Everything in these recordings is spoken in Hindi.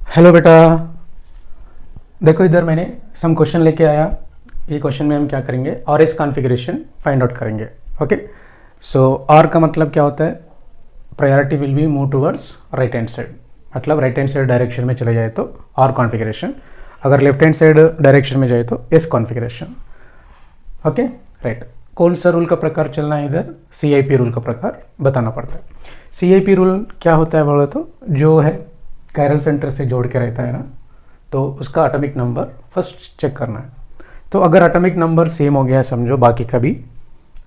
हेलो बेटा। देखो इधर मैंने सम क्वेश्चन लेके आया। ये क्वेश्चन में हम क्या करेंगे, और एस कॉन्फ़िगरेशन फाइंड आउट करेंगे। ओके, सो और का मतलब क्या होता है, priority will be move towards right hand side, मतलब राइट हैंड साइड डायरेक्शन में चले जाए तो आर कॉन्फ़िगरेशन, अगर लेफ्ट हैंड साइड डायरेक्शन में जाए तो एस कॉन्फ़िगरेशन। Okay right. कौन सा रूल का प्रकार चलना है, इधर CIP रूल का प्रकार बताना पड़ता है। CIP रूल क्या होता है बोले तो, जो है कायरल सेंटर से जोड़ के रहता है ना, तो उसका एटॉमिक नंबर फर्स्ट चेक करना है। तो अगर एटॉमिक नंबर सेम हो गया है समझो, बाकी का भी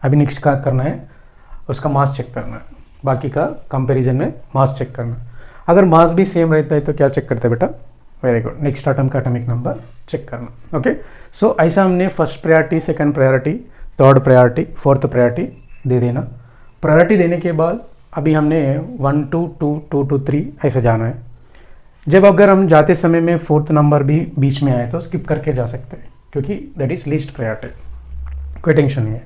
अभी नेक्स्ट क्या करना है, उसका मास चेक करना है। बाकी का कंपैरिजन में मास चेक करना है। अगर मास भी सेम रहता है तो क्या चेक करते हैं बेटा, वेरी गुड, नेक्स्ट एटम का एटॉमिक नंबर चेक करना। ओके, सो ऐसा हमने first priority, second priority, third priority, fourth priority दे देना। प्रायोरिटी देने के बाद अभी हमने 1 to 2, 2 to 3 ऐसे जाना है। जब अगर हम जाते समय में फोर्थ नंबर भी बीच में आए तो स्किप करके जा सकते हैं, क्योंकि दैट इज लीस्ट प्रायोरिटी, कोई टेंशन नहीं है।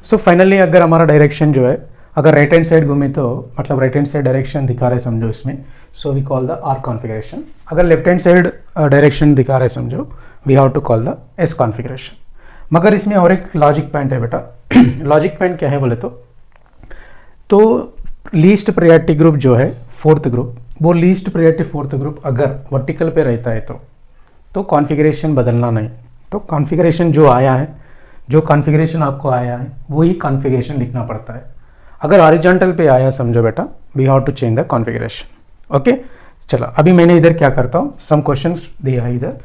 सो फाइनली अगर हमारा डायरेक्शन जो है, अगर राइट हैंड साइड घूमे तो मतलब राइट हैंड साइड डायरेक्शन दिखा रहे समझो इसमें, so we call the R configuration. अगर लेफ्ट हैंड साइड डायरेक्शन दिखा रहे समझो, we have to call the S configuration. मगर इसमें और एक लॉजिक पॉइंट है बेटा। लॉजिक पॉइंट क्या है बोले तो लीस्ट प्रायोरिटी ग्रुप जो है फोर्थ ग्रुप, वो लीस्ट प्रायोरिटी फोर्थ ग्रुप अगर वर्टिकल पे रहता है तो कॉन्फ़िगरेशन बदलना नहीं। तो कॉन्फ़िगरेशन जो आया है, जो कॉन्फ़िगरेशन आपको आया है वही कॉन्फ़िगरेशन लिखना पड़ता है। अगर हॉरिजॉन्टल पे आया समझो बेटा, we have to change the configuration. Okay, चलो अभी मैंने इधर क्या करता हूँ, सम क्वेश्चंस दिया है इधर,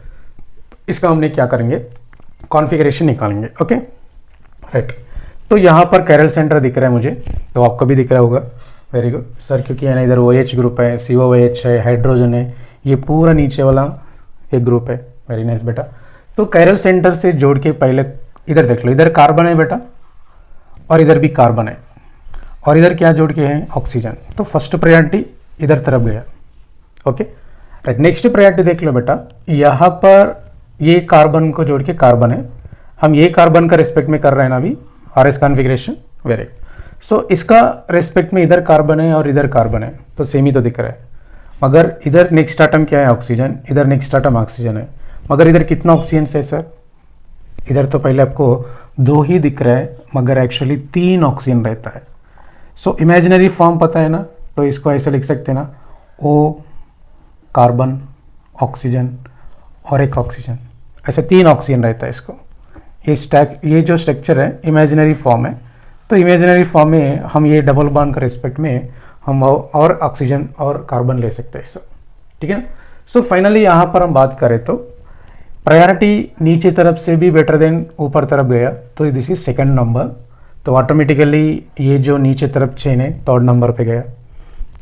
इसका हमने क्या करेंगे, कॉन्फ़िगरेशन निकालेंगे। Okay right. तो यहाँ पर कैरल सेंटर दिख रहा है मुझे, तो आपको भी दिख रहा होगा, वेरी गुड सर, क्योंकि है ना इधर OH ग्रुप है, COOH है, हाइड्रोजन है, ये पूरा नीचे वाला एक ग्रुप है। वेरी नाइस बेटा। तो कैरल सेंटर से जोड़ के पहले इधर देख लो, इधर कार्बन है बेटा और इधर भी कार्बन है, और इधर क्या जोड़ के है, ऑक्सीजन। तो फर्स्ट प्रायोरिटी इधर तरफ गया। Okay right. नेक्स्ट प्रायोरिटी देख लो बेटा, यहाँ पर ये कार्बन को जोड़ के कार्बन है, हम ये कार्बन का रिस्पेक्ट में कर रहे हैं ना अभी, RS configuration. Very good. So इसका रेस्पेक्ट में इधर कार्बन है और इधर कार्बन है, तो सेम ही तो दिख रहा है। मगर इधर नेक्स्ट आटम क्या है, ऑक्सीजन, इधर नेक्स्ट आटम ऑक्सीजन है। मगर इधर कितना ऑक्सीजन है सर, इधर तो पहले आपको 2 ही दिख रहा है, मगर एक्चुअली 3 ऑक्सीजन रहता है। सो इमेजिनरी फॉर्म पता है ना, तो इसको ऐसे लिख सकते हैं ना, O कार्बन ऑक्सीजन और एक ऑक्सीजन, ऐसे 3 ऑक्सीजन रहता है इसको। ये जो स्ट्रक्चर है इमेजिनरी फॉर्म है, तो इमेजिनरी फॉर्म में हम ये डबल बॉन्ड का रिस्पेक्ट में हम और ऑक्सीजन और कार्बन ले सकते हैं सब, ठीक है ना। सो फाइनली यहाँ पर हम बात करें तो प्रायोरिटी नीचे तरफ से भी बेटर देन ऊपर तरफ गया, तो दिस इज सेकंड नंबर। तो ऑटोमेटिकली ये जो नीचे तरफ चेन है थर्ड नंबर पे गया।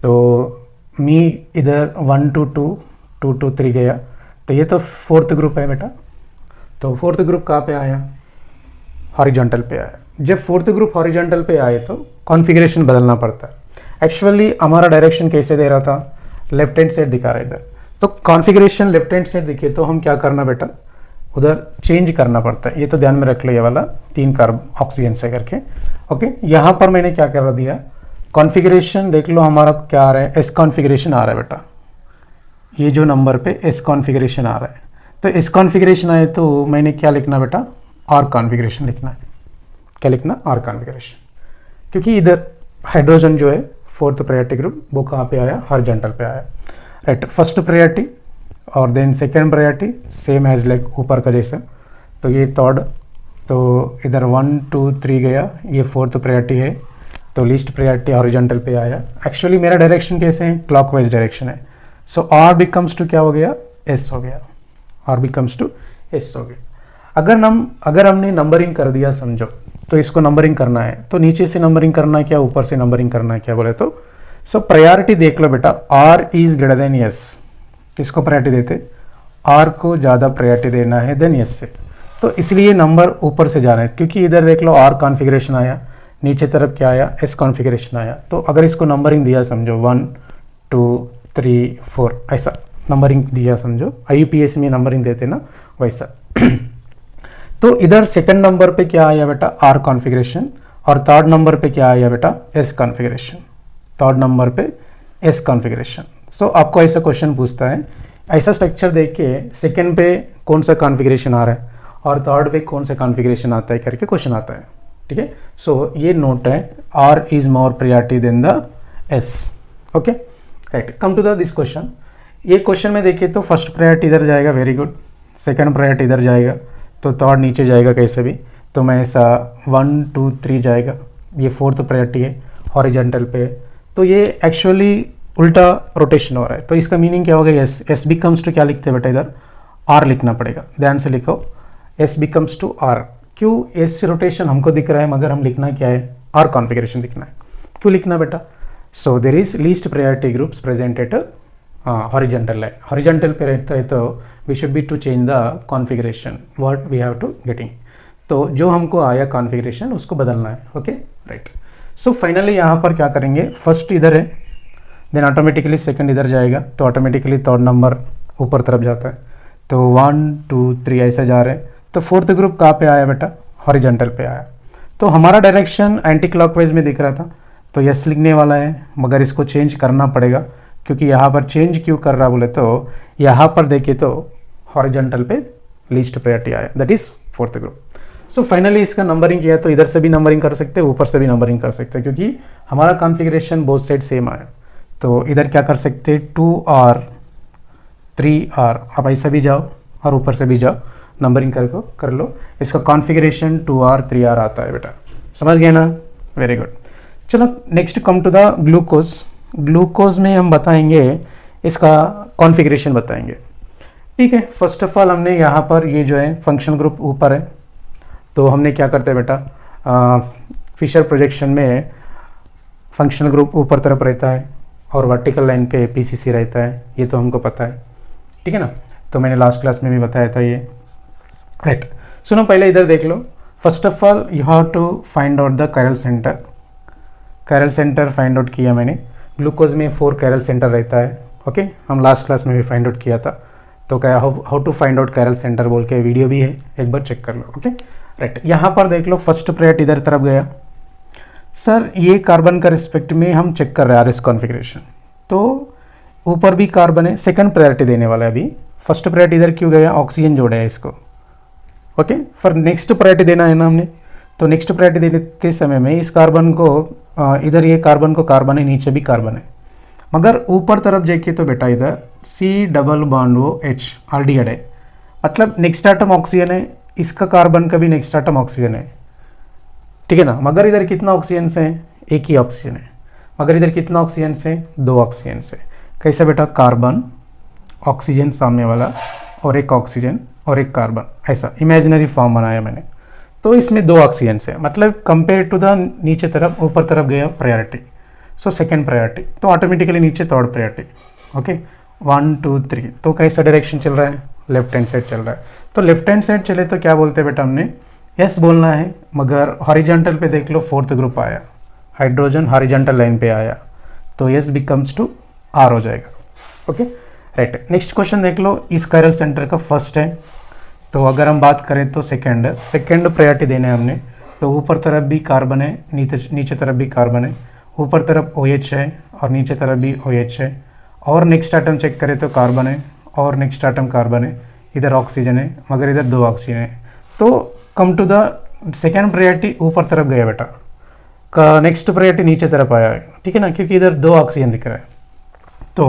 तो मी इधर 1 to 2, 2 to 3 गया, तो ये तो फोर्थ ग्रुप है बेटा। तो फोर्थ ग्रुप कहाँ पे आया, हॉरिजॉन्टल पे आया। जब फोर्थ ग्रुप हॉरिजॉन्टल पे आए तो कॉन्फ़िगरेशन बदलना पड़ता है। एक्चुअली हमारा डायरेक्शन कैसे दे रहा था, लेफ्ट हैंड साइड दिखा रहा है इधर, तो कॉन्फ़िगरेशन लेफ्ट हैंड साइड दिखे तो हम क्या करना बेटा, उधर चेंज करना पड़ता है। ये तो ध्यान में रख लो, ये वाला 3 कार्बन ऑक्सीजन से करके। ओके, यहाँ पर मैंने क्या कर दिया, कॉन्फ़िगरेशन देख लो हमारा क्या आ रहा है, एस कॉन्फ़िगरेशन आ रहा है बेटा। ये जो नंबर पे एस कॉन्फ़िगरेशन आ रहा है, तो एस कॉन्फ़िगरेशन आए तो मैंने क्या लिखना बेटा, आर कॉन्फ़िगरेशन लिखना है। क्या लिखना, आर कॉन्फ़िगरेशन, क्योंकि इधर हाइड्रोजन जो है फोर्थ प्रायोरिटी ग्रुप वो कहाँ पे आया, हॉरिजॉन्टल पे आया। राइट, फर्स्ट प्रायोरिटी और then second priority same as like ऊपर का जैसा, तो ये थर्ड, तो इधर 1 to 3 गया, ये फोर्थ प्रायोरिटी है, तो लीस्ट प्रायोरिटी हॉरिजॉन्टल पे आया। एक्चुअली मेरा डायरेक्शन कैसे है, क्लॉकवाइज डायरेक्शन है। सो आर बिकम्स टू क्या हो गया, एस हो गया, आर बिकम्स टू एस हो गया। अगर हमने नंबरिंग कर दिया समझो, तो इसको नंबरिंग करना है तो नीचे से नंबरिंग करना है क्या, ऊपर से नंबरिंग करना है क्या बोले तो, सो प्रायोरिटी देख लो बेटा, R is greater than S. किसको प्रायोरिटी देते, आर को ज़्यादा प्रायोरिटी देना है देन एस से, तो इसलिए नंबर ऊपर से जाना है। क्योंकि इधर देख लो आर कॉन्फ़िगरेशन आया, नीचे तरफ क्या आया, एस कॉन्फ़िगरेशन आया। तो अगर इसको नंबरिंग दिया समझो 1 2 3 4 ऐसा नंबरिंग दिया समझो, IUPAC में नंबरिंग देते ना वैसा। तो इधर सेकंड नंबर पे क्या आया बेटा, आर कॉन्फ़िगरेशन, और थर्ड नंबर पे क्या आया बेटा, एस कॉन्फ़िगरेशन। थर्ड नंबर पे एस कॉन्फ़िगरेशन। सो आपको ऐसा क्वेश्चन पूछता है, ऐसा स्ट्रक्चर देख के सेकेंड पे कौन सा कॉन्फ़िगरेशन आ रहा है और थर्ड पे कौन सा कॉन्फ़िगरेशन आता है करके क्वेश्चन आता है, ठीक है। सो ये नोट है, R is more priority than the S, okay right. Come to the this question, ये क्वेश्चन में देखिए तो फर्स्ट प्रायोरिटी इधर जाएगा, वेरी गुड, सेकंड प्रायोरिटी इधर जाएगा, तो थर्ड नीचे जाएगा कैसे भी, तो मैं ऐसा 1 2 3 जाएगा, ये फोर्थ प्रायोरिटी है हॉरिजॉन्टल पे, तो ये एक्चुअली उल्टा रोटेशन हो रहा है। तो इसका मीनिंग क्या होगा, एस एस बिकम्स टू क्या लिखते हैं बेटा, इधर आर लिखना पड़ेगा, ध्यान से लिखो, एस बिकम्स टू आर। क्यों एस रोटेशन हमको दिख रहा है मगर हम लिखना क्या है, आर कॉन्फ़िगरेशन लिखना है, क्यों लिखना बेटा, so there is least priority groups present at horizontal line, horizontal पे रहता है तो we should be to change the configuration what we have to getting, तो जो हमको आया कॉन्फ़िगरेशन उसको बदलना है, ओके राइट। सो फाइनली यहाँ पर क्या करेंगे, फर्स्ट इधर है, देन ऑटोमेटिकली सेकंड इधर जाएगा, तो ऑटोमेटिकली थर्ड नंबर ऊपर तरफ जाता है, तो 1 2 3 ऐसे जा रहे हैं, तो फोर्थ ग्रुप कहाँ पे आया बेटा, हॉरिजॉन्टल पे आया, तो हमारा डायरेक्शन एंटी क्लॉकवाइज में दिख रहा था, तो यस लिखने वाला है, मगर इसको चेंज करना पड़ेगा, क्योंकि यहाँ पर चेंज क्यों कर रहा बोले तो यहाँ पर देखिए तो हॉरिजॉन्टल पे लीस्ट प्रायोरिटी आया, that is fourth group. So finally इसका नंबरिंग किया तो इधर से भी नंबरिंग कर सकते हैं, ऊपर से भी नंबरिंग कर सकते हैं, क्योंकि हमारा कॉन्फ़िगरेशन बोथ साइड सेम आया, तो इधर क्या कर सकते हैं 2R 3R, आप ऐसा भी जाओ और ऊपर से भी जाओ, नंबरिंग कर लो, इसका कॉन्फ़िगरेशन 2R 3R आता है बेटा, समझ गए ना, वेरी गुड। चलो next come to the glucose, glucose में हम बताएंगे इसका कॉन्फ़िगरेशन बताएंगे, ठीक है। फर्स्ट ऑफ ऑल हमने यहाँ पर ये जो है फंक्शनल ग्रुप ऊपर है, तो हमने क्या करते हैं बेटा, फिशर प्रोजेक्शन में फंक्शनल ग्रुप ऊपर तरफ रहता है और वर्टिकल लाइन पे पीसीसी रहता है, ये तो हमको पता है, ठीक है ना, तो मैंने लास्ट क्लास में भी बताया था ये, राइट। सुनो पहले इधर देख लो, first of all you have to find out the chiral center, chiral center find out किया मैंने, ग्लूकोज में 4 कैरल सेंटर रहता है, ओके हम लास्ट क्लास में भी फाइंड आउट किया था, तो क्या how to find out chiral centre बोल के वीडियो भी है, एक बार चेक कर लो, ओके राइट। यहाँ पर देख लो फर्स्ट प्रायोरिटी इधर तरफ गया, सर ये कार्बन का रिस्पेक्ट में हम चेक कर रहे हैं आरएस कॉन्फ़िगरेशन, तो ऊपर भी कार्बन है, सेकंड प्रायोरिटी देने वाला है अभी, फर्स्ट प्रायोरिटी इधर क्यों गया, ऑक्सीजन जोड़ा है इसको, ओके फिर नेक्स्ट प्रायोरिटी देना है ना हमने, तो नेक्स्ट प्रायोरिटी देते समय में इस कार्बन को इधर ये कार्बन को कार्बन है, नीचे भी कार्बन है, मगर ऊपर तरफ देखिए तो बेटा इधर C डबल बॉन्ड वो H ऑलरेडी है, मतलब नेक्स्ट आटम ऑक्सीजन है, इसका कार्बन का भी नेक्स्ट आटम ऑक्सीजन है, ठीक है ना, मगर इधर कितना ऑक्सीजन है, एक ही ऑक्सीजन है, मगर इधर कितना ऑक्सीजन है, 2 ऑक्सीजन है, कैसा बेटा, कार्बन ऑक्सीजन सामने वाला और एक ऑक्सीजन और एक कार्बन, ऐसा इमेजिनरी फॉर्म बनाया मैंने, तो इसमें 2 ऑक्सीजन है, मतलब कंपेयर टू द नीचे तरफ ऊपर तरफ गया प्रायोरिटी, सो सेकंड प्रायोरिटी, तो ऑटोमेटिकली नीचे थर्ड प्रायोरिटी, ओके 1 2 3, तो कैसा डायरेक्शन चल रहा है, लेफ्ट हैंड साइड चल रहा है, तो लेफ्ट हैंड साइड चले तो क्या बोलते हैं बेटा हमने, यस बोलना है, मगर हॉरिजॉन्टल पे देख लो फोर्थ ग्रुप आया, हाइड्रोजन हॉरिजॉन्टल लाइन पे आया, तो यस बिकम्स टू आर हो जाएगा, ओके राइट। नेक्स्ट क्वेश्चन देख लो, इस कैरल सेंटर का फर्स्ट है, तो अगर हम बात करें तो सेकंड प्रायोरिटी देने हैं हमने, तो ऊपर तरफ भी कार्बन है, नीचे तरफ भी कार्बन है, ऊपर तरफ OH है और नीचे तरफ भी OH है, और नेक्स्ट आइटम चेक करें तो कार्बन है और नेक्स्ट आइटम कार्बन है, इधर ऑक्सीजन है मगर इधर 2 ऑक्सीजन है, तो come to the second priority ऊपर तरफ गया बेटा, का नेक्स्ट प्रायोरिटी नीचे तरफ आया है, ठीक है ना, क्योंकि इधर 2 ऑक्सीजन दिख रहा है, तो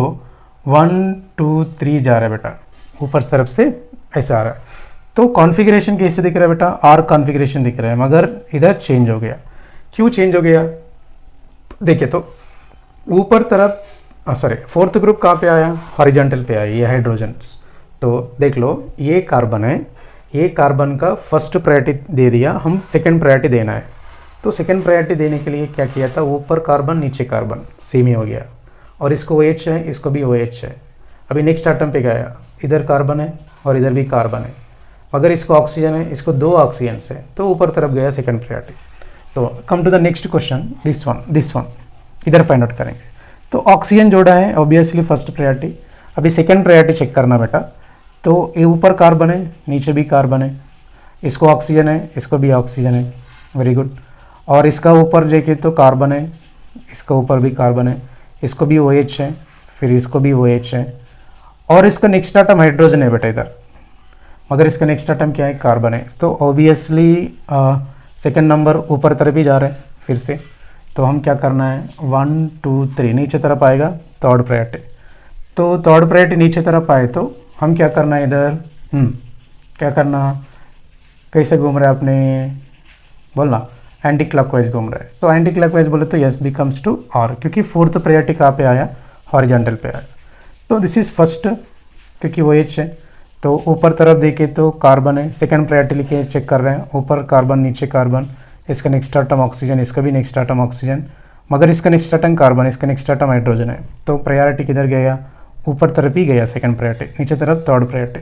1 2 3 जा रहा है बेटा, ऊपर तरफ से ऐसा आ रहा है, तो कॉन्फ़िगरेशन कैसे दिख रहा है बेटा, आर कॉन्फ़िगरेशन दिख रहा है, मगर इधर चेंज हो गया, क्यों चेंज हो गया, देखिए तो ऊपर तरफ सॉरी फोर्थ ग्रुप कहाँ पे आया, हॉरिजॉन्टल पे आया, ये हाइड्रोजन, तो देख लो ये कार्बन है, ये कार्बन का फर्स्ट प्रायोरिटी दे दिया, हम सेकंड प्रायोरिटी देना है, तो सेकंड प्रायोरिटी देने के लिए क्या किया था, ऊपर कार्बन नीचे कार्बन सेम ही हो गया, और इसको OH है, इसको भी OH है, अभी नेक्स्ट आइटम पे गया, इधर कार्बन है और इधर भी कार्बन है, अगर इसको ऑक्सीजन है, इसको 2 ऑक्सीजन है, तो ऊपर तरफ गया सेकंड प्रायोरिटी। तो come to the next question, this one इधर फाइंड आउट करेंगे, तो ऑक्सीजन जोड़ा है ऑब्वियसली फर्स्ट प्रायोरिटी, अभी सेकंड प्रायोरिटी चेक करना बेटा, तो ये ऊपर कार्बन है, नीचे भी कार्बन है, इसको ऑक्सीजन है, इसको भी ऑक्सीजन है, वेरी गुड, और इसका ऊपर देखें तो कार्बन है, इसका ऊपर भी कार्बन है, इसको भी OH है, फिर इसको भी OH है, और इसका नेक्स्ट आटम हाइड्रोजन है बेटा इधर, मगर इसका नेक्स्ट आटम क्या है, कार्बन है। तो ऑब्वियसली सेकंड नंबर ऊपर तरफ ही जा रहे हैं फिर से, तो हम क्या करना है 1 2 3 नीचे तरफ आएगा थर्ड प्रायोरिटी। तो थर्ड प्रायोरिटी नीचे तरफ आए तो हम क्या करना है इधर, क्या करना, कैसे घूम रहे हैं आपने बोलना, एंटी क्लॉकवाइज घूम रहा है। तो एंटी क्लॉकवाइज बोले तो यस बिकम्स टू आर, क्योंकि फोर्थ प्रायोरिटी कहाँ पे आया, हॉरिजॉन्टल पे आया। तो दिस इज फर्स्ट, क्योंकि वो एच है तो ऊपर तरफ देखे तो कार्बन है, सेकंड प्रायोरिटी लिखे चेक कर रहे हैं, ऊपर कार्बन नीचे कार्बन, इसका नेक्स्ट आटम ऑक्सीजन, इसका भी नेक्स्ट आटम ऑक्सीजन, मगर इसका नेक्स्ट आटम कार्बन, इसका नेक्स्ट आटम हाइड्रोजन है। तो प्रायोरिटी किधर गया, ऊपर तरफ ही गया सेकंड प्रायोरिटी, नीचे तरफ थर्ड प्रायोरिटी।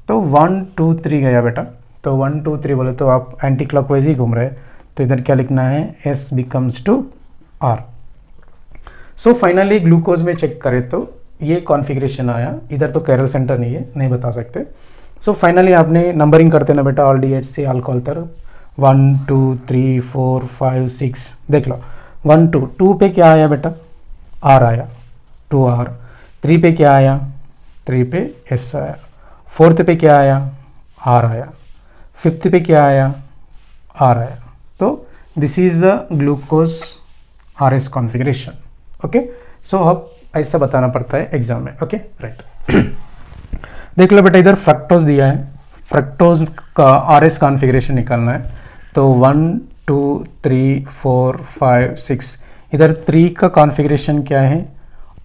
तो 1 2 3 गया बेटा। तो 1 2 3 बोले तो आप एंटी क्लॉकवाइज ही घूम रहे हैं, तो इधर क्या लिखना है, S becomes to R। So finally glucose में चेक करें तो ये कॉन्फ़िगरेशन आया, इधर तो कैरल सेंटर नहीं है, नहीं बता सकते। सो फाइनली आपने नंबरिंग करते ना बेटा, ऑल DH से अल्कोहल तरफ 1 2 3 4 5 6 देख लो। 1 2 2 पे क्या आया बेटा, R आया, 2R। 3 पे क्या आया, 3 पे S आया। 4th पे क्या आया, R आया। 5th पे क्या आया, R आया। तो this is the glucose RS configuration. Okay, so अब ऐसा बताना पड़ता है एग्जाम में। ओके राइट, देख लो बेटा इधर फ्रक्टोज दिया है, फ्रक्टोज का RS कॉन्फ़िगरेशन निकालना है। तो 1 2 3 4 5 6, इधर 3 का कॉन्फ़िगरेशन क्या है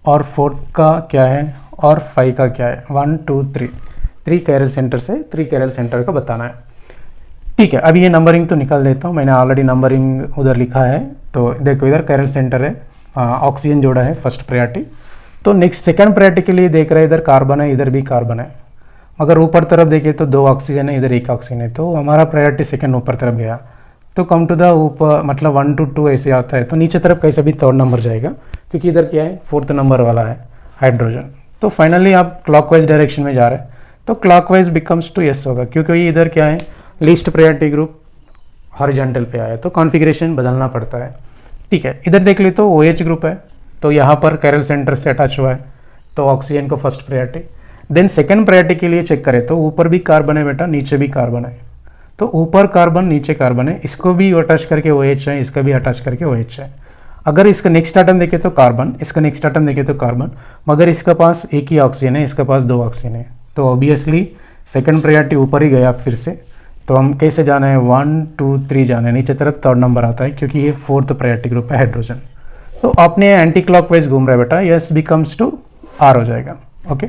और 4 का क्या है और 5 का क्या है, 1 2 3 3 कैरल सेंटर से 3 कैरल सेंटर का बताना है। ठीक है, अभी ये नंबरिंग तो निकाल देता हूँ, मैंने ऑलरेडी नंबरिंग उधर लिखा है। तो देखो इधर कैरल सेंटर है, ऑक्सीजन जोड़ा है फर्स्ट प्रायोरिटी। तो नेक्स्ट सेकंड प्रायोरिटी के लिए देख रहे हैं, इधर कार्बन है, इधर भी कार्बन है, मगर ऊपर तरफ देखें तो 2 ऑक्सीजन है, इधर 1 ऑक्सीजन है, तो हमारा प्रायोरिटी सेकंड ऊपर तरफ गया। तो कम टू द ऊपर मतलब 1 to 2 ऐसे आता है, तो नीचे तरफ कैसे भी थर्ड नंबर जाएगा, क्योंकि इधर क्या है 4th नंबर वाला है हाइड्रोजन। तो फाइनली आप क्लॉकवाइज डायरेक्शन में जा रहे हैं, तो क्लॉकवाइज बिकम्स टू यस होगा, क्योंकि इधर क्या है लीस्ट प्रायोरिटी ग्रुप हॉरिजॉन्टल पे आया, तो कॉन्फ़िगरेशन बदलना पड़ता है। ठीक है, इधर देख ले तो OH ग्रुप है, तो यहाँ पर कैरल सेंटर से अटैच हुआ है, तो ऑक्सीजन को first priority. Then second priority के लिए चेक करें तो ऊपर भी कार्बन है बेटा, नीचे भी कार्बन है, तो ऊपर कार्बन नीचे कार्बन है, इसको भी अटैच करके OH है, इसका भी अटैच करके OH है। अगर इसका नेक्स्ट आटम देखे तो कार्बन, इसका नेक्स्ट आटम देखे तो कार्बन, मगर इसका पास 1 ही ऑक्सीजन है, इसका पास 2 ऑक्सीजन है, तो ऑब्वियसली सेकंड प्रायोरिटी ऊपर ही गया फिर से। तो हम कैसे जाना है 1 2 3 जाना है, नीचे तरफ थर्ड नंबर आता है, क्योंकि ये 4th प्रायोरिटी ग्रुप है हाइड्रोजन। तो आपने एंटी क्लॉकवाइज घूम रहा है बेटा, यस बिकम्स टू R हो जाएगा। ओके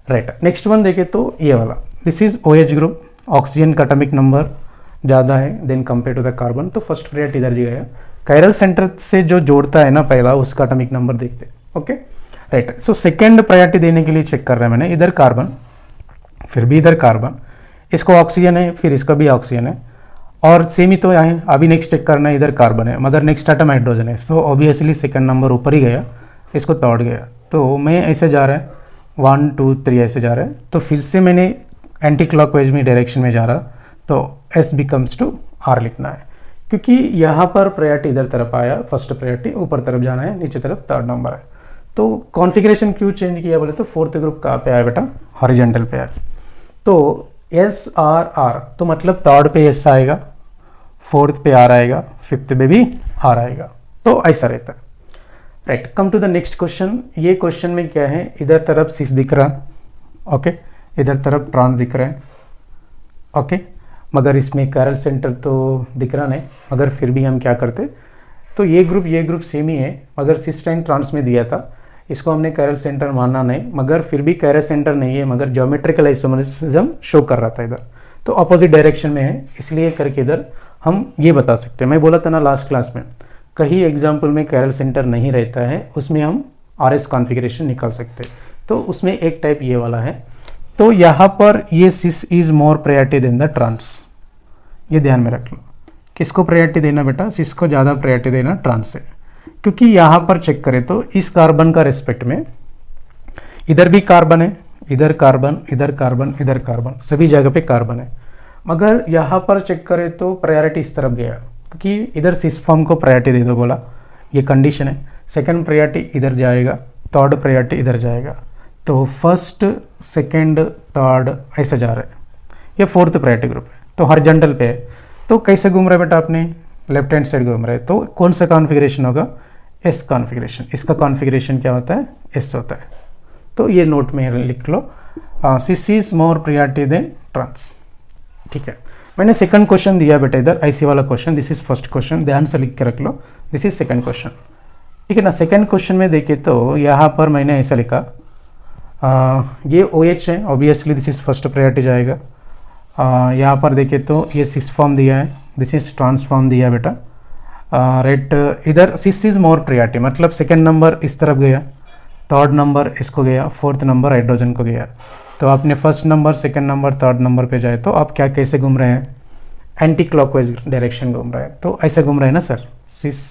राइट, नेक्स्ट वन देखे तो ये वाला, this is OH group, oxygen का एटॉमिक नंबर ज़्यादा है than compare to the carbon, तो फर्स्ट प्रायोरिटी इधर गया। कायरल सेंटर से जो जोड़ता है ना पहला, उसका एटॉमिक नंबर देखते हैं। Okay right, so second priority देने के लिए चेक कर रहा है मैंने, इधर कार्बन फिर भी इधर कार्बन, इसको ऑक्सीजन है फिर इसका भी ऑक्सीजन है, और सेम ही तो यहाँ है। अभी नेक्स्ट चेक करना है, इधर कार्बन है मगर नेक्स्ट आटम हाइड्रोजन है, सो ऑब्वियसली सेकंड नंबर ऊपर ही गया, इसको थर्ड गया। तो मैं ऐसे जा रहा है 1 2 3 ऐसे जा रहा है, तो फिर से मैंने एंटी क्लॉकवाइज में डायरेक्शन में जा रहा, तो S बिकम्स टू R लिखना है, क्योंकि यहाँ पर प्रायोरिटी इधर तरफ आया, फर्स्ट प्रायोरिटी ऊपर तरफ जाना है, नीचे तरफ थर्ड नंबर है। तो कॉन्फ़िगरेशन क्यों चेंज किया बोले तो 4th ग्रुप कहाँ पे आया बेटा, हॉरिजॉन्टल पे आया। तो SRR, तो मतलब थर्ड पे S आएगा, 4th पे R आएगा, 5th पे भी R आएगा, तो ऐसा रहता है। Right, come to the next question. ये क्वेश्चन में क्या है, इधर तरफ सिस दिख रहा, ओके इधर तरफ ट्रांस दिख रहा है, ओके मगर इसमें कैरल सेंटर तो दिख रहा नहीं, मगर फिर भी हम क्या करते, तो ये ग्रुप सेम ही है, मगर सिस टाइम ट्रांस में दिया था, इसको हमने कैरल सेंटर मानना नहीं, मगर फिर भी कैरल सेंटर नहीं है, मगर ज्योमेट्रिकल आइसोमरिज्म शो कर रहा था इधर, तो अपोजिट डायरेक्शन में है, इसलिए करके इधर हम ये बता सकते हैं। मैं बोला था ना लास्ट क्लास में, कहीं एग्जाम्पल में कैरल सेंटर नहीं रहता है, उसमें हम RS कॉन्फ़िगरेशन निकाल सकते हैं। तो उसमें एक टाइप ये वाला है, तो यहाँ पर ये cis is more priority than the trans, ये ध्यान में रख लो, किसको प्रायोरिटी देना बेटा, सिस को ज़्यादा प्रायोरिटी देना ट्रांस से, क्योंकि यहाँ पर चेक करें तो इस कार्बन का रिस्पेक्ट में इधर भी कार्बन है, इधर कार्बन इधर कार्बन इधर कार्बन, सभी जगह पे कार्बन है, मगर यहाँ पर चेक करें तो प्रायोरिटी इस तरफ गया, क्योंकि इधर सिस फॉर्म को प्रायोरिटी दे दो बोला, ये कंडीशन है। सेकंड प्रायोरिटी इधर जाएगा, थर्ड प्रायोरिटी इधर जाएगा, तो फर्स्ट सेकंड थर्ड ऐसे जा रहा है, ये फोर्थ प्रायोरिटी ग्रुप है, तो हॉरिजॉन्टल पे है, तो कैसे घूम रहा है बेटा आपने लेफ्ट हैंड साइड घूम रहा है, तो कौन सा कॉन्फ़िगरेशन होगा, एस कॉन्फ़िगरेशन, इसका कॉन्फ़िगरेशन क्या होता है, एस होता है। तो ये नोट में लिख लो, cis is more priority than trans. ठीक है, मैंने सेकंड क्वेश्चन दिया बेटा इधर, ऐसी वाला question, this is first question, ध्यान से लिख के रख लो, दिस इज सेकंड क्वेश्चन। ठीक है ना, सेकंड क्वेश्चन में देखे तो यहाँ पर मैंने ऐसा लिखा, ये ओ एच है, obviously this is first priority जाएगा। यहाँ पर देखे तो ये सिस फॉर्म दिया है, दिस इज ट्रांसफॉर्म दिया बेटा, राइट। इधर सिस इज मोर प्रियॉरिटी, मतलब सेकंड नंबर इस तरफ गया, थर्ड नंबर इसको गया, फोर्थ नंबर हाइड्रोजन को गया। तो आपने first number, second number, third number पे जाए तो आप क्या कैसे घूम रहे हैं, एंटी क्लॉकवाइज डायरेक्शन घूम रहा है, तो ऐसे घूम रहे हैं ना sir, cis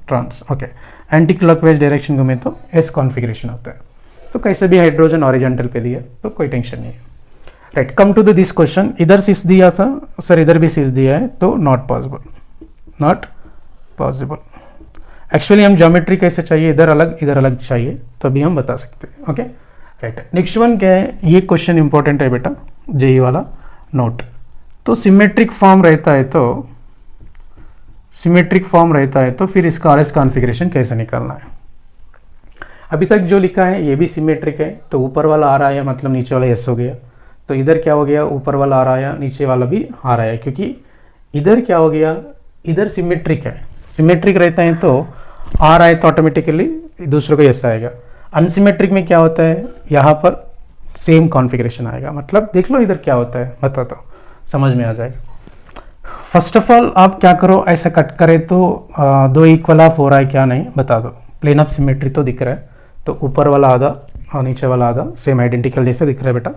trans, okay. Anti clockwise direction घूमे तो एस कॉन्फ़िगरेशन होता है। तो कैसे भी हाइड्रोजन हॉरिजॉन्टल पे दिया तो कोई टेंशन नहीं है, right. Come to the this question, इधर सिस दिया था सर, इधर भी सिस दिया है, तो not possible, not possible. Actually हम ज्योमेट्री कैसे चाहिए, इधर अलग चाहिए, तो अभी हम बता सकते हैं, ओके राइट। नेक्स्ट वन क्या है, ये क्वेश्चन इंपॉर्टेंट है बेटा, जेई वाला नोट। तो सिमेट्रिक फॉर्म रहता है तो फिर इसका आरएस कॉन्फ़िगरेशन कैसे निकालना है। अभी तक जो लिखा है ये भी सिमेट्रिक है, तो ऊपर वाला आ रहा है मतलब नीचे वाला एस हो गया, तो इधर क्या हो गया, ऊपर वाला आ रहा है नीचे वाला भी आ रहा है, क्योंकि इधर क्या हो गया, इधर सिमेट्रिक है, सिमेट्रिक रहता है तो आ रहा है तो ऑटोमेटिकली दूसरे को एस आएगा। अनसिमेट्रिक में क्या होता है, यहाँ पर सेम कॉन्फ़िगरेशन आएगा, मतलब देख लो इधर क्या होता है, बताता हूँ, समझ में आ जाएगा। फर्स्ट ऑफ ऑल आप क्या करो, ऐसा कट करें तो दो इक्वल ऑफ हो रहा है क्या नहीं बता दो, प्लेन ऑफ सिमेट्री तो दिख रहा है, तो ऊपर वाला आधा और नीचे वाला आधा सेम आइडेंटिकल जैसे दिख रहा है बेटा।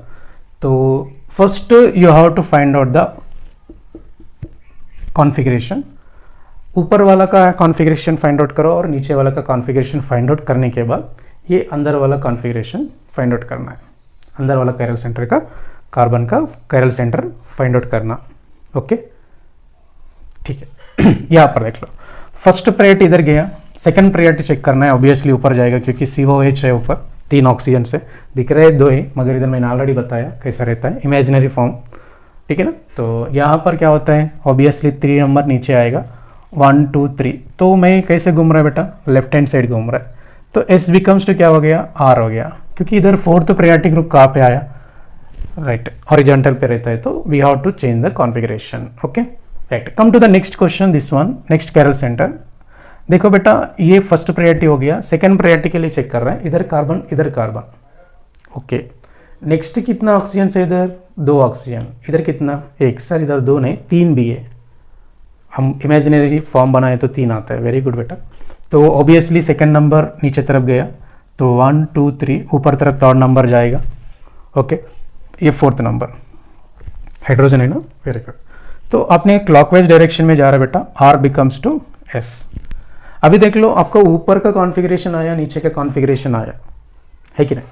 तो first you have to find out the configuration, ऊपर वाला का कॉन्फ़िगरेशन फाइंड आउट करो और नीचे वाला का कॉन्फ़िगरेशन फाइंड आउट करने के बाद ये अंदर वाला कॉन्फ़िगरेशन फाइंड आउट करना है, अंदर वाला कायरल सेंटर का, कार्बन का कायरल सेंटर फाइंड आउट करना, ओके ठीक है। यहाँ पर देख लो, फर्स्ट प्रायोरिटी इधर गया, सेकंड प्रायोरिटी चेक करना है, ऑब्वियसली ऊपर जाएगा क्योंकि COH है ऊपर, 3 ऑक्सीजन से दिख रहे हैं 2 है, मगर इधर मैंने ऑलरेडी बताया कैसा रहता है, इमेजिनरी फॉर्म, ठीक है ना। तो यहाँ पर क्या होता है, ऑब्वियसली 3 नंबर नीचे आएगा, 1 2 3, तो मैं कैसे घूम रहा है बेटा, लेफ्ट हैंड साइड घूम रहा है, तो S बिकम्स टू क्या हो गया, R हो गया, क्योंकि इधर फोर्थ प्रायोरिटी ग्रुप कहाँ पे आया, राइट हॉरिजॉन्टल पे रहता है, तो we have to change the configuration, okay right. Come to the next question, this one, next chiral centre. देखो बेटा ये फर्स्ट प्रायोरिटी हो गया, सेकंड प्रायोरिटी के लिए चेक कर रहे हैं, इधर कार्बन, ओके। नेक्स्ट कितना ऑक्सीजन से, इधर 2 ऑक्सीजन, इधर कितना, 1 सर, इधर 2 नहीं 3 भी है, हम इमेजिनरी फॉर्म बनाए तो 3 आता है, वेरी गुड बेटा। तो ऑब्वियसली सेकंड नंबर नीचे तरफ गया, तो 1 2 3, ऊपर तरफ थर्ड नंबर जाएगा, ओके। ये फोर्थ नंबर हाइड्रोजन है ना, वेरी गुड। तो आपने क्लॉकवाइज डायरेक्शन में जा रहा है बेटा, R बिकम्स टू S। अभी देख लो आपको ऊपर का कॉन्फ़िगरेशन आया, नीचे का कॉन्फ़िगरेशन आया है कि नहीं,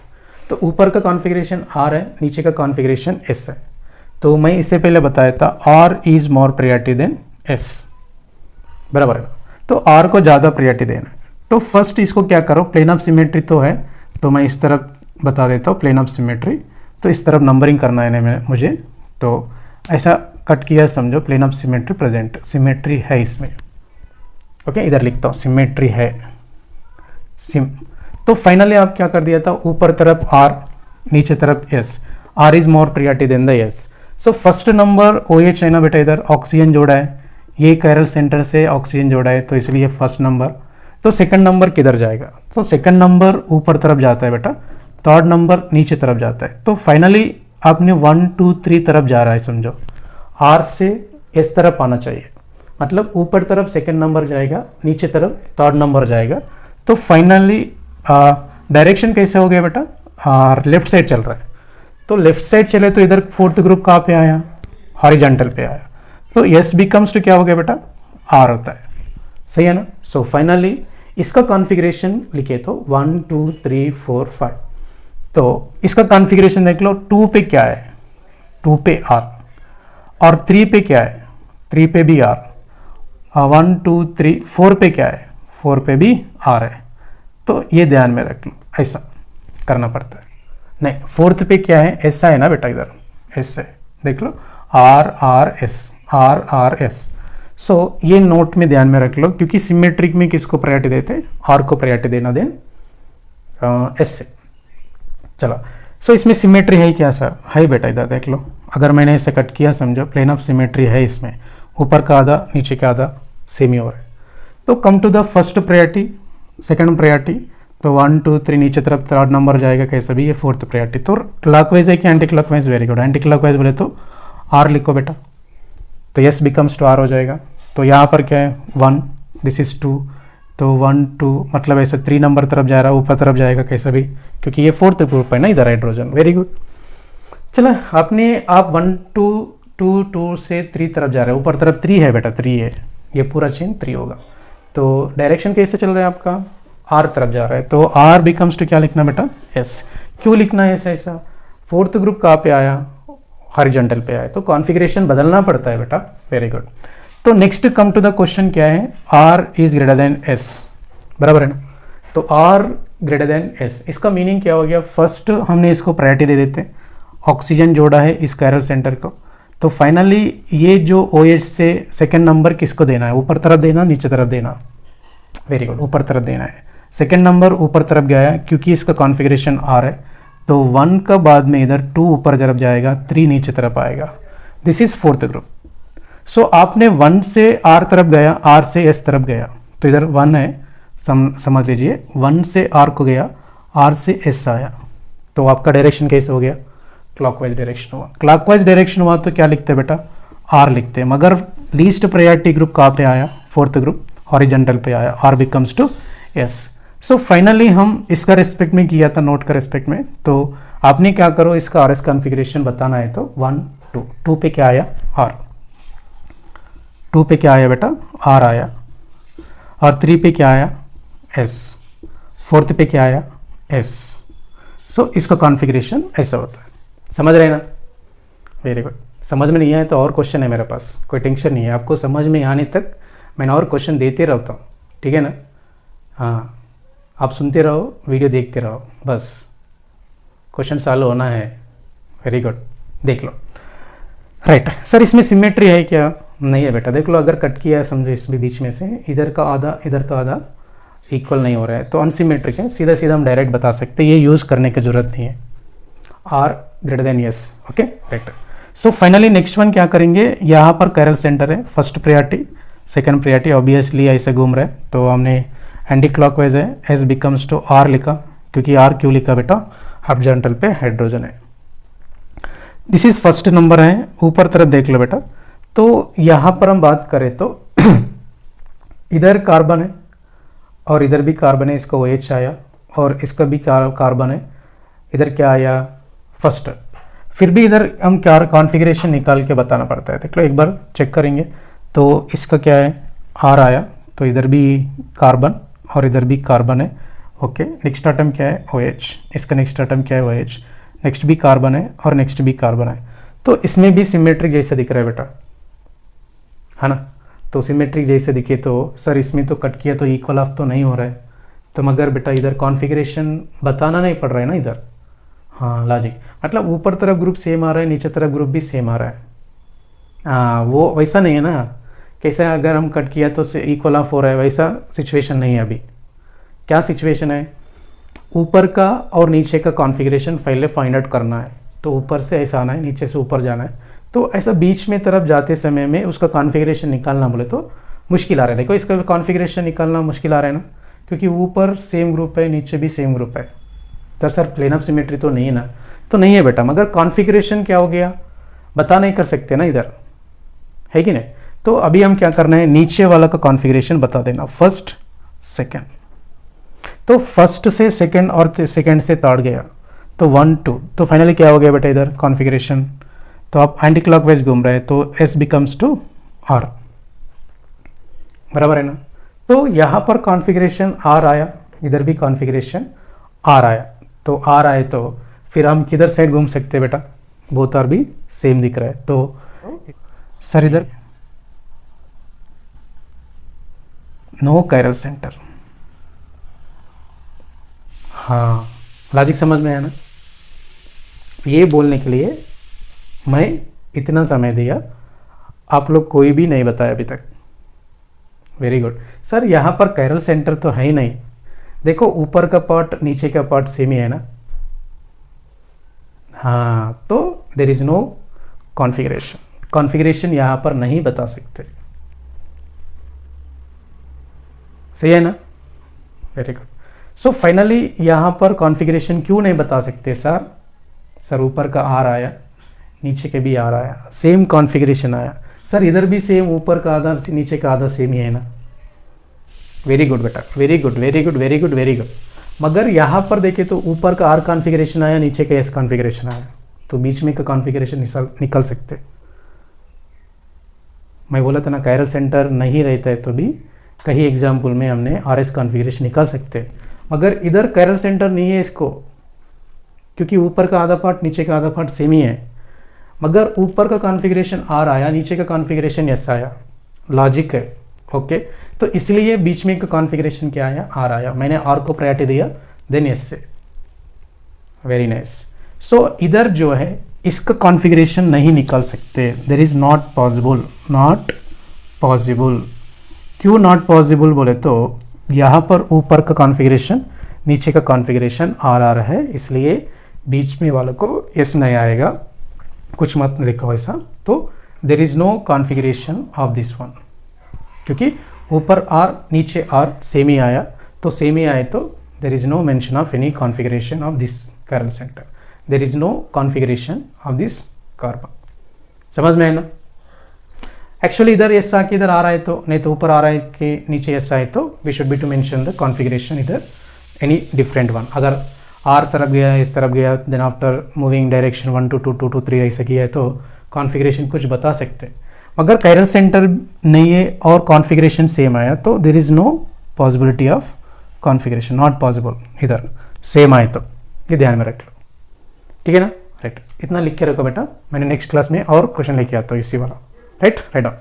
तो ऊपर का कॉन्फ़िगरेशन R है, नीचे का कॉन्फ़िगरेशन S है, तो मैं इससे पहले बताया था R is more priority than S, बराबर है, तो R को ज़्यादा प्रायोरिटी देना है। तो फर्स्ट इसको क्या करो, प्लेन ऑफ सिमेट्री तो है, तो मैं इस तरफ बता देता हूँ प्लेन ऑफ सिमेट्री, तो इस तरफ नंबरिंग करना है मुझे, तो ऐसा कट किया समझो, plane of symmetry present, symmetry है इसमें, ओके इधर लिखता हूँ सिमेट्री है सिम। तो फाइनली आप क्या कर दिया था, ऊपर तरफ R, नीचे तरफ S, R is more priority than the S। So first number OH है ना बेटा, इधर ऑक्सीजन जोड़ा है, ये कायरल सेंटर से ऑक्सीजन जोड़ा है, तो इसलिए फर्स्ट नंबर। तो सेकंड नंबर किधर जाएगा, तो सेकंड नंबर ऊपर तरफ जाता है बेटा, थर्ड नंबर नीचे तरफ जाता है, तो फाइनली आपने 1 2 3 तरफ जा रहा है समझो, R से S तरफ आना चाहिए, मतलब ऊपर तरफ सेकंड नंबर जाएगा, नीचे तरफ थर्ड नंबर जाएगा। तो फाइनली डायरेक्शन कैसे हो गया बेटा, लेफ्ट साइड चल रहा है, तो लेफ्ट साइड चले तो इधर फोर्थ ग्रुप कहाँ पे आया, हॉरिजॉन्टल पे आया, तो S बिकम्स टू क्या हो गया बेटा, R होता है, सही है ना। सो फाइनली इसका कॉन्फ़िगरेशन लिखे तो 1 2 3 4 5, तो इसका कॉन्फ़िगरेशन देख लो, 2 पे क्या है, 2 पे R, और 3 पे क्या है, 3 पे भी R, 1 2 3 4 पे क्या है, 4 पे भी R है, तो ये ध्यान में रख लो, ऐसा करना पड़ता है, नहीं, फोर्थ पे क्या है, एस है ना बेटा, इधर एस है, देख लो, R R S, R R S. So ये नोट में ध्यान में रख लो, क्योंकि सिमेट्रिक में किसको प्रायोरिटी देते हैं, आर को प्रायोरिटी देना, देन एस से। चलो, सो इसमें सिमेट्री है क्या सर, है बेटा, इधर देख लो, अगर मैंने ऐसे कट किया समझो, प्लेन ऑफ सिमेट्री है इसमें, ऊपर का आधा नीचे का आधा सेम ही हो रहा है। तो come to the first priority, second priority, तो 1 2 3 नीचे तरफ थर्ड नंबर जाएगा, कैसा भी, ये फोर्थ प्रायोरिटी। तो क्लॉकवाइज है कि anti clockwise, very good, anti clockwise बोले तो आर लिखो बेटा, तो यस बिकम्स टू आर हो जाएगा। तो यहाँ पर क्या है 1, दिस इज 2, तो 1 2 मतलब ऐसे 3 नंबर तरफ जा रहा है, ऊपर तरफ जाएगा कैसा भी, क्योंकि ये फोर्थ ग्रुप है ना इधर हाइड्रोजन, वेरी गुड। चलो आपने आप 1 2 2 2 से 3 तरफ जा रहे हैं, ऊपर तरफ 3 है बेटा, 3 है, ये पूरा चेन 3 होगा। तो डायरेक्शन कैसे चल रहा है आपका, आर तरफ जा रहा है, तो आर बिकम्स टू क्या लिखना बेटा, एस। क्यों लिखना है ऐसा, फोर्थ ग्रुप कहाँ पे आया, हॉरिजॉन्टल पे आया, तो कॉन्फ़िगरेशन बदलना पड़ता है बेटा, वेरी गुड। तो next come to the question क्या है, R is greater than S, बराबर है ना। तो आर ग्रेटर देन एस, इसका मीनिंग क्या हो गया, फर्स्ट हमने इसको प्रायोरिटी दे देते, ऑक्सीजन जोड़ा है इस कायरल सेंटर को, तो फाइनली ये जो OH से सेकंड नंबर किसको देना है, ऊपर तरफ देना, नीचे तरफ देना, वेरी गुड, ऊपर तरफ देना है। सेकंड नंबर ऊपर तरफ गया है, क्योंकि इसका कॉन्फ़िगरेशन आर है, तो 1 का बाद में इधर 2 ऊपर तरफ जाएगा, 3 नीचे तरफ आएगा, दिस इज फोर्थ ग्रुप। सो आपने 1 से आर तरफ गया, आर से एस तरफ गया, तो इधर 1 है, समझ लीजिए 1 से आर को गया, आर से एस आया, तो आपका डायरेक्शन कैसे हो गया, क्लॉकवाइज डायरेक्शन हुआ। क्लॉकवाइज डायरेक्शन हुआ तो क्या लिखते हैं बेटा, आर लिखते हैं, मगर लीस्ट प्रायोरिटी ग्रुप कहाँ पे आया, फोर्थ ग्रुप हॉरिजॉन्टल पे आया, R becomes to S. So finally हम इसका रेस्पेक्ट में किया था, नोट का रेस्पेक्ट में, तो आपने क्या करो, इसका आर एस कॉन्फ़िगरेशन बताना है, तो 1 2 2 पे क्या आया, आर, 2 पे क्या आया बेटा, आर आया, और 3 पे क्या आया, एस, फोर्थ पे क्या आया, एस। सो इसका कॉन्फ़िगरेशन ऐसा होता है, समझ रहे हैं ना, वेरी गुड। समझ में नहीं आए तो और क्वेश्चन है मेरे पास, कोई टेंशन नहीं है, आपको समझ में आने तक मैंने और क्वेश्चन देते रहता हूँ, ठीक है ना। हाँ, आप सुनते रहो, वीडियो देखते रहो, बस क्वेश्चन सॉल्व होना है, वेरी गुड, देख लो। राइट सर, इसमें सिमेट्री है क्या, नहीं है बेटा, देख लो, अगर कट किया है समझो, इसमें बीच में से इधर का आधा इधर का आधा इक्वल नहीं हो रहा है, तो अनसिमेट्रिक है, सीधा सीधा हम डायरेक्ट बता सकते हैं, ये यूज़ करने की जरूरत नहीं है, R greater than S, okay right. So finally next one क्या करेंगे, यहाँ पर कायरल सेंटर है, first priority second priority, obviously ऐसे घूम रहे, तो हमने एंटी क्लॉकवाइज है, एस बिकम्स टू आर लिखा, क्योंकि आर क्यों लिखा बेटा, हॉरिजॉन्टल पे हाइड्रोजन है, दिस इज फर्स्ट नंबर है, ऊपर तरफ देख लो बेटा। तो यहाँ पर हम बात करें तो इधर कार्बन है और इधर भी कार्बन है, इसका OH आया, और इसका भी कार्बन है, इधर क्या आया, फर्स्ट। फिर भी इधर हम क्या कॉन्फ़िगरेशन निकाल के बताना पड़ता है, देख लो एक बार चेक करेंगे, तो इसका क्या है, आर आया, तो इधर भी कार्बन और इधर भी कार्बन है, ओके। नेक्स्ट आइटम क्या है, OH, इसका नेक्स्ट आइटम क्या है, OH, नेक्स्ट भी कार्बन है और नेक्स्ट भी कार्बन है, तो इसमें भी सिमेट्रिक जैसा दिख रहा है बेटा, है ना। तो सिमेट्रिक जैसे दिखे, तो सर इसमें तो कट किया तो इक्वल ऑफ तो नहीं हो रहा है, तो मगर बेटा इधर कॉन्फ़िगरेशन बताना नहीं पड़ रहा है ना इधर, हाँ लॉजिक, मतलब ऊपर तरफ ग्रुप सेम आ रहा है, नीचे तरफ ग्रुप भी सेम आ रहा है, हाँ वो वैसा नहीं है ना, कैसे अगर हम कट किया तो इक्वल ऑफ हो रहा है, वैसा सिचुएशन नहीं है अभी। क्या सिचुएशन है, ऊपर का और नीचे का कॉन्फ़िगरेशन पहले फाइंड आउट करना है, तो ऊपर से ऐसा आना है, नीचे से ऊपर जाना है, तो ऐसा बीच में तरफ जाते समय में उसका कॉन्फ़िगरेशन निकालना बोले तो मुश्किल आ रहा है। देखो इसका कॉन्फ़िगरेशन निकालना मुश्किल आ रहा है ना, क्योंकि ऊपर सेम ग्रुप है, नीचे भी सेम ग्रुप है, तो सर प्लेन ऑफ सिमेट्री तो नहीं है ना, तो नहीं है बेटा, मगर कॉन्फ़िगरेशन क्या हो गया बता नहीं कर सकते ना इधर, है कि नहीं। तो अभी हम क्या करना है, नीचे वाला का कॉन्फ़िगरेशन बता देना, फर्स्ट सेकेंड, तो फर्स्ट से सेकेंड और सेकेंड से थर्ड गया, तो 1 2, तो फाइनली क्या हो गया बेटा इधर कॉन्फ़िगरेशन, तो आप एंटी क्लॉकवाइज घूम रहे हैं, तो एस बिकम्स टू आर, बराबर है ना। तो यहाँ पर कॉन्फ़िगरेशन आर आया, इधर भी कॉन्फ़िगरेशन आर आया, तो आर आए तो फिर हम किधर साइड घूम सकते हैं बेटा, बोथ आर भी सेम दिख रहा है, तो सर इधर नो कायरल सेंटर, हाँ लॉजिक समझ में आया ना, ये बोलने के लिए मैं इतना समय दिया, आप लोग कोई भी नहीं बताया अभी तक। वेरी गुड सर, यहाँ पर कैरल सेंटर तो है ही नहीं। देखो ऊपर का पार्ट नीचे का पार्ट सेम ही है ना। हाँ, तो there is no configuration. Configuration यहाँ पर नहीं बता सकते, सही है ना। Very good. सो फाइनली यहाँ पर कॉन्फ़िगरेशन क्यों नहीं बता सकते सर? सर ऊपर का आर आया, नीचे के भी आर आया, सेम कॉन्फ़िगरेशन आया। सर इधर भी सेम, ऊपर का आधा नीचे का आधा सेम ही है ना। वेरी गुड बेटा, very good very good very good very good. मगर यहाँ पर देखें तो ऊपर का आर कॉन्फ़िगरेशन आया, नीचे का एस कॉन्फ़िगरेशन आया, तो बीच में का कॉन्फ़िगरेशन निकल सकते। मैं बोला था ना कैरल सेंटर नहीं रहता है तो भी कहीं एग्जाम्पल में हमने आर एस कॉन्फ़िगरेशन निकाल सकते हैं। मगर इधर कैरल सेंटर नहीं है इसको, क्योंकि ऊपर का आधा पार्ट नीचे का आधा पार्ट सेम ही है। मगर ऊपर का कॉन्फ़िगरेशन आर आया, नीचे का कॉन्फ़िगरेशन एस आया, लॉजिक है। ओके, तो इसलिए बीच में का कॉन्फ़िगरेशन क्या आया? आर आया। मैंने आर को प्रायोरिटी दिया, देन एस से। Very nice. सो इधर जो है इसका कॉन्फ़िगरेशन नहीं निकाल सकते, there is not possible. Not possible. क्यों नॉट पॉसिबल बोले तो यहाँ पर ऊपर का कॉन्फ़िगरेशन नीचे का कॉन्फ़िगरेशन आर आर है, इसलिए बीच में वालों को एस नहीं आएगा। कुछ मत लिखो ऐसा। तो there is no configuration of this one, क्योंकि ऊपर आर नीचे आर सेम ही आया, तो सेम ही आए तो there is no mention of any configuration of this chiral centre, there is no configuration of this carbon. समझ में आए ना? एक्चुअली इधर एस आके इधर आ रहा है तो, नहीं तो ऊपर आ रहा है कि नीचे एस आए तो we should be to mention the configuration इधर एनी डिफरेंट वन। अगर आर तरफ गया, इस तरफ गया, then after moving direction 1 to 2 2 to 3 ऐसे किया है तो कॉन्फ़िगरेशन कुछ बता सकते। मगर कैरल सेंटर नहीं है और कॉन्फ़िगरेशन सेम आया तो there is no possibility of configuration, not possible इधर सेम आए तो। ये ध्यान में रख लो, ठीक है ना। राइट, इतना लिख के रखो बेटा, मैंने नेक्स्ट क्लास में और क्वेश्चन लेके आता हूँ इसी वाला। Right, right on.